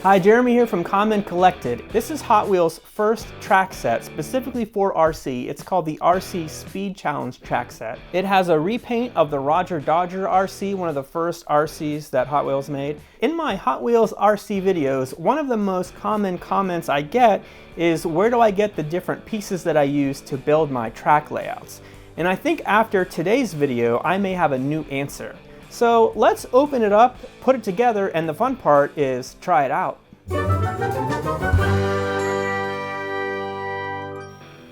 Hi, Jeremy here from Common Collected. This is Hot Wheels' first track set specifically for RC. It's called the RC Speed Challenge track set. It has a repaint of the Roger Dodger RC, one of the first RCs that Hot Wheels made. In my Hot Wheels RC videos, one of the most common comments I get is, where do I get the different pieces that I use to build my track layouts? And I think after today's video, I may have a new answer. So let's open it up, put it together, and the fun part is try it out.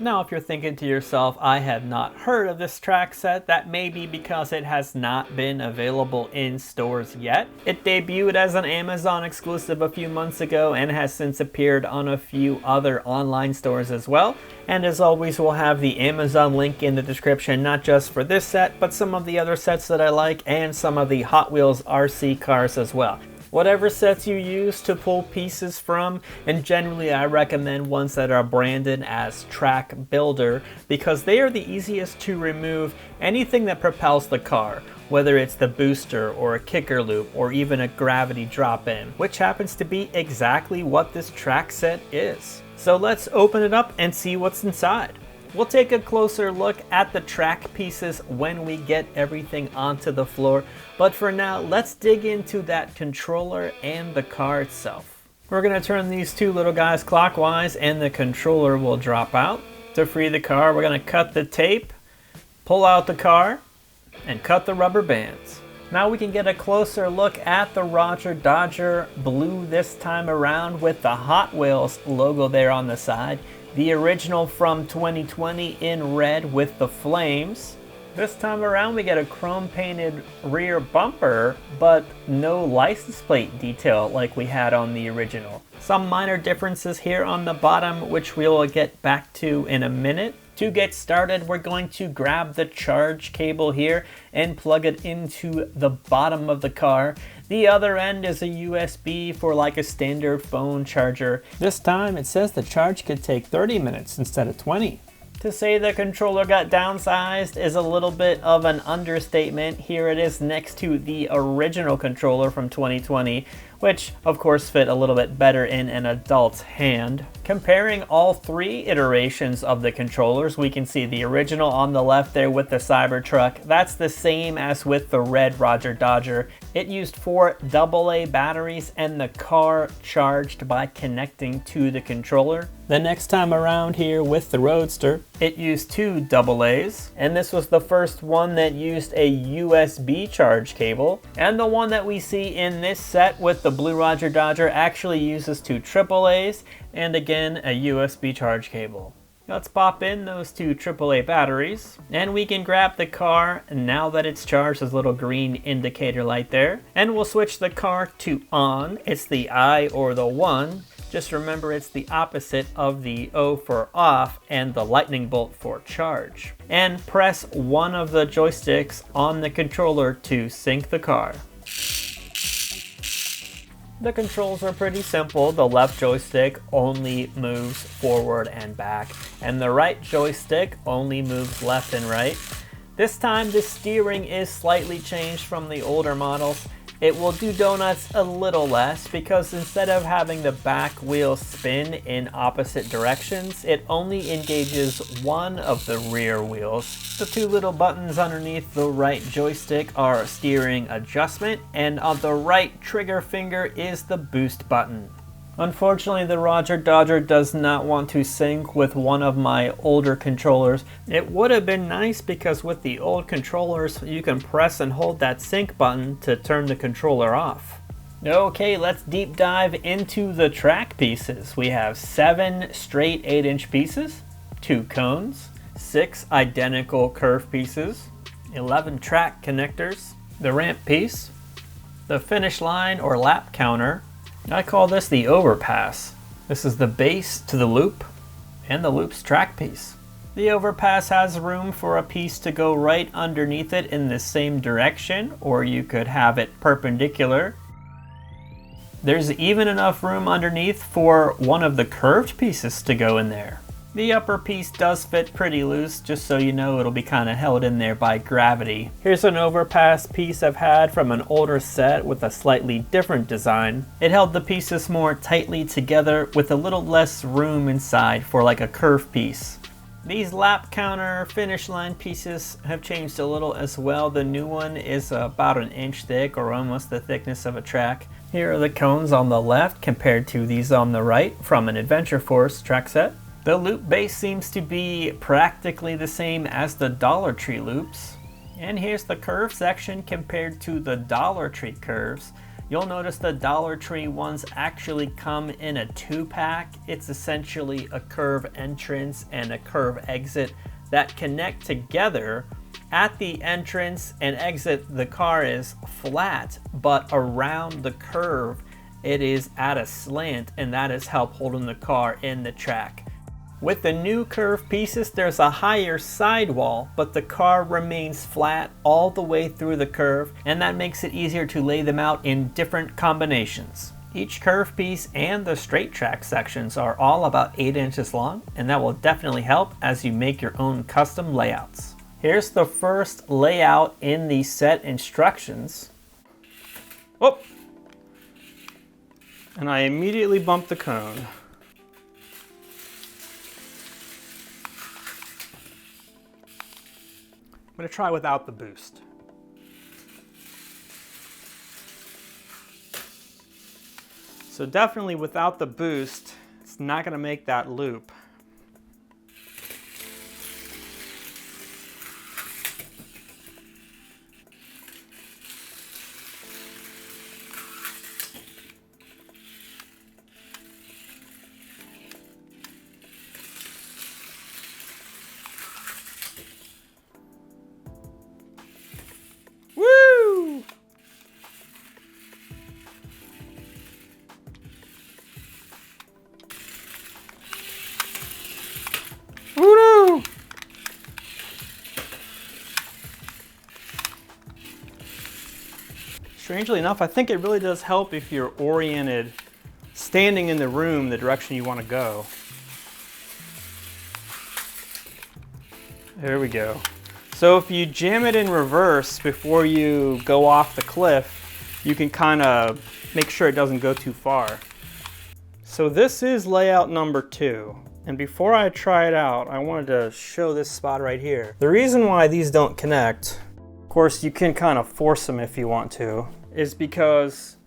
Now, if you're thinking to yourself, I have not heard of this track set, that may be because it has not been available in stores yet. It debuted as an Amazon exclusive a few months ago and has since appeared on a few other online stores as well. And as always, we'll have the Amazon link in the description, not just for this set, but some of the other sets that I like and some of the Hot Wheels RC cars as well. Whatever sets you use to pull pieces from, and generally I recommend ones that are branded as Track Builder because they are the easiest to remove anything that propels the car, whether it's the booster or a kicker loop or even a gravity drop-in, which happens to be exactly what this track set is. So let's open it up and see what's inside. We'll take a closer look at the track pieces when we get everything onto the floor, but for now, let's dig into that controller and the car itself. We're going to turn these two little guys clockwise and the controller will drop out. To free the car, we're going to cut the tape, pull out the car, and cut the rubber bands. Now we can get a closer look at the Roger Dodger blue this time around with the Hot Wheels logo there on the side. The original from 2020 in red with the flames. This time around we get a chrome painted rear bumper, but no license plate detail like we had on the original. Some minor differences here on the bottom, which we'll get back to in a minute. To get started, we're going to grab the charge cable here and plug it into the bottom of the car. The other end is a USB for like a standard phone charger. This time it says the charge could take 30 minutes instead of 20. To say the controller got downsized is a little bit of an understatement. Here it is next to the original controller from 2020, which of course fit a little bit better in an adult's hand. Comparing all three iterations of the controllers, we can see the original on the left there with the Cybertruck. That's the same as with the red Roger Dodger. It used 4 AA batteries and the car charged by connecting to the controller. The next time around here with the Roadster, it used 2 AA's, and this was the first one that used a USB charge cable. And the one that we see in this set with the blue Roger Dodger actually uses 2 AA's and again a USB charge cable. Let's pop in those 2 AAA batteries and we can grab the car now that it's charged. There's a little green indicator light there, and we'll switch the car to on. It's the I or the 1. Just remember it's the opposite of the O for off and the lightning bolt for charge. And press one of the joysticks on the controller to sync the car. The controls are pretty simple. The left joystick only moves forward and back, and the right joystick only moves left and right. This time the steering is slightly changed from the older models. It will do donuts a little less because instead of having the back wheel spin in opposite directions, it only engages one of the rear wheels. The 2 little buttons underneath the right joystick are steering adjustment, and on the right trigger finger is the boost button. Unfortunately, the Roger Dodger does not want to sync with one of my older controllers. It would have been nice because with the old controllers, you can press and hold that sync button to turn the controller off. Okay, let's deep dive into the track pieces. We have 7 straight 8-inch pieces, 2 cones, 6 identical curve pieces, 11 track connectors, the ramp piece, the finish line or lap counter. I call this the overpass. This is the base to the loop and the loop's track piece. The overpass has room for a piece to go right underneath it in the same direction, or you could have it perpendicular. There's even enough room underneath for one of the curved pieces to go in there. The upper piece does fit pretty loose, just so you know it'll be kind of held in there by gravity. Here's an overpass piece I've had from an older set with a slightly different design. It held the pieces more tightly together with a little less room inside for like a curve piece. These lap counter finish line pieces have changed a little as well. The new one is about an inch thick, or almost the thickness of a track. Here are the cones on the left compared to these on the right from an Adventure Force track set. The loop base seems to be practically the same as the Dollar Tree loops. And here's the curve section compared to the Dollar Tree curves. You'll notice the Dollar Tree ones actually come in a 2-pack. It's essentially a curve entrance and a curve exit that connect together. At the entrance and exit, the car is flat, but around the curve, it is at a slant, and that is help holding the car in the track. With the new curve pieces, there's a higher sidewall, but the car remains flat all the way through the curve, and that makes it easier to lay them out in different combinations. Each curve piece and the straight track sections are all about 8 inches long, and that will definitely help as you make your own custom layouts. Here's the first layout in the set instructions. Oh! And I immediately bumped the cone. I'm going to try without the boost. So definitely without the boost, it's not going to make that loop. Strangely enough, I think it really does help if you're oriented standing in the room the direction you want to go. There we go. So if you jam it in reverse before you go off the cliff, you can kind of make sure it doesn't go too far. So this is layout number 2. And before I try it out, I wanted to show this spot right here. The reason why these don't connect, of course you can kind of force them if you want to, is because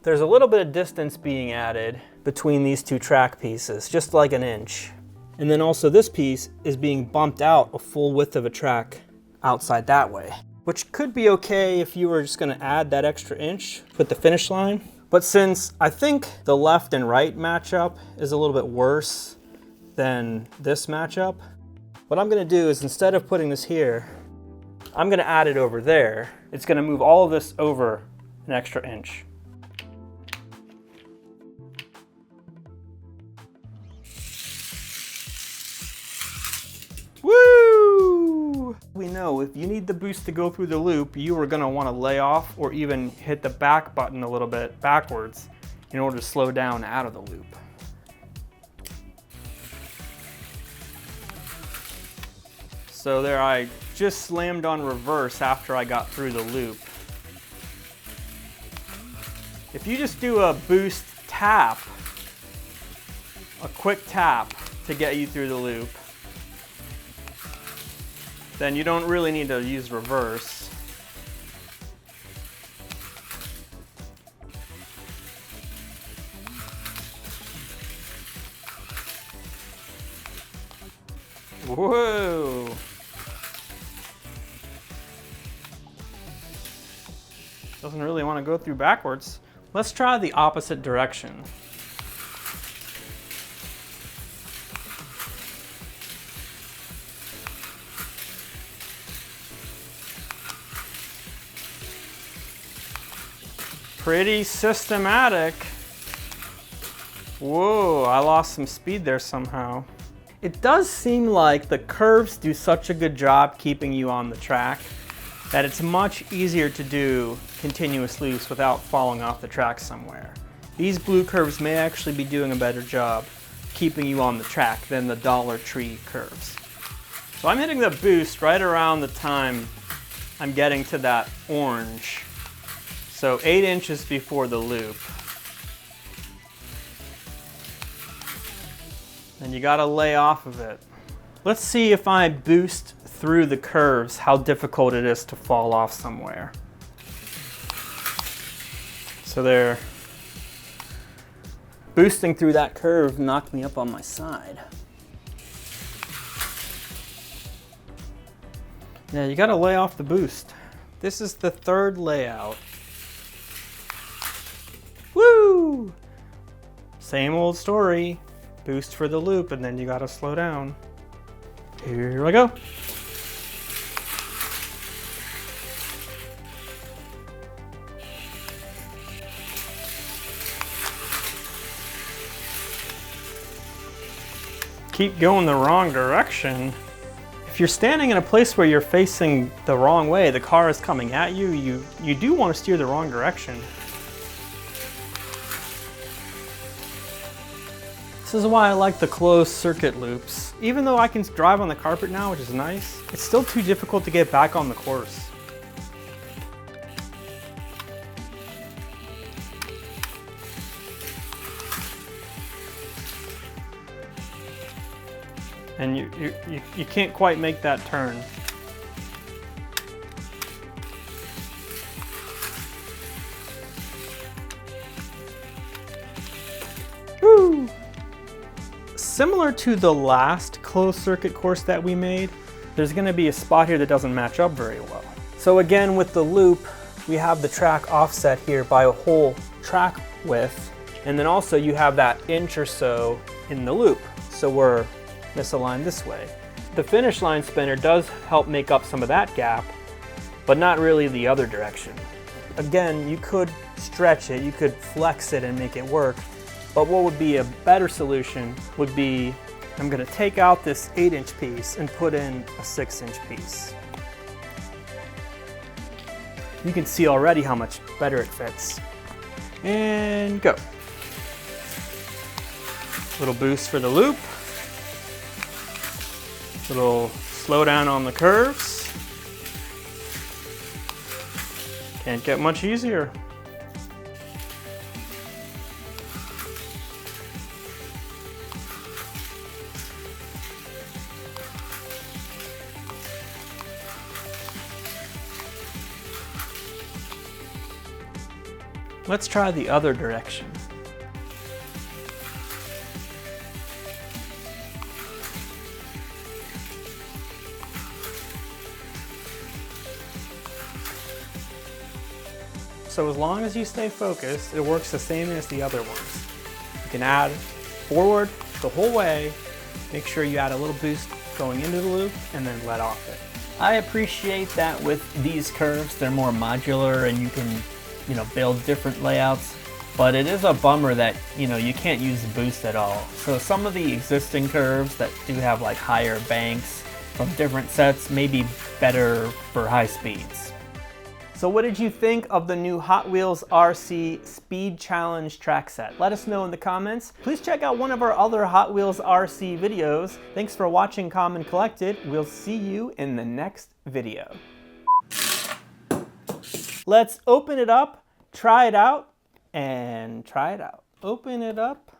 there's a little bit of distance being added between these two track pieces, just like an inch. And then also this piece is being bumped out a full width of a track outside that way, which could be okay if you were just gonna add that extra inch with the finish line. But since I think the left and right matchup is a little bit worse than this matchup, what I'm gonna do is, instead of putting this here, I'm gonna add it over there. It's gonna move all of this over an extra inch. Woo! We know if you need the boost to go through the loop, you are gonna wanna lay off or even hit the back button a little bit backwards in order to slow down out of the loop. So there, I just slammed on reverse after I got through the loop. If you just do a boost tap, a quick tap to get you through the loop, then you don't really need to use reverse. Whoa! Doesn't really want to go through backwards. Let's try the opposite direction. Pretty systematic. Whoa, I lost some speed there somehow. It does seem like the curves do such a good job keeping you on the track that it's much easier to do continuous loops without falling off the track somewhere. These blue curves may actually be doing a better job. keeping you on the track than the Dollar Tree curves. So I'm hitting the boost right around the time I'm getting to that orange. So 8 inches before the loop. And you gotta lay off of it. Let's see if I boost through the curves, how difficult it is to fall off somewhere. So there, boosting through that curve knocked me up on my side. Yeah, you gotta lay off the boost. This is the third layout. Woo! Same old story. Boost for the loop, and then you gotta slow down. Here I go. Keep going the wrong direction. If you're standing in a place where you're facing the wrong way, the car is coming at you, you do want to steer the wrong direction. This is why I like the closed circuit loops. Even though I can drive on the carpet now, which is nice, it's still too difficult to get back on the course. And you can't quite make that turn. Woo! Similar to the last closed circuit course that we made, there's going to be a spot here that doesn't match up very well. So again, with the loop, we have the track offset here by a whole track width, and then also you have that inch or so in the loop. So we're misaligned this way. The finish line spinner does help make up some of that gap, but not really the other direction. Again, you could stretch it, you could flex it and make it work, but what would be a better solution would be, I'm gonna take out this 8-inch piece and put in a 6-inch piece. You can see already how much better it fits. And go. Little boost for the loop. Little slow down on the curves. Can't get much easier. Let's try the other direction. So as long as you stay focused, it works the same as the other ones. You can add forward the whole way, make sure you add a little boost going into the loop, and then let off it. I appreciate that with these curves, they're more modular and you can, build different layouts, but it is a bummer that, you can't use the boost at all. So some of the existing curves that do have like higher banks from different sets may be better for high speeds. So what did you think of the new Hot Wheels RC Speed Challenge track set? Let us know in the comments. Please check out one of our other Hot Wheels RC videos. Thanks for watching Common Collected. We'll see you in the next video. Let's open it up, try it out, and try it out. Open it up.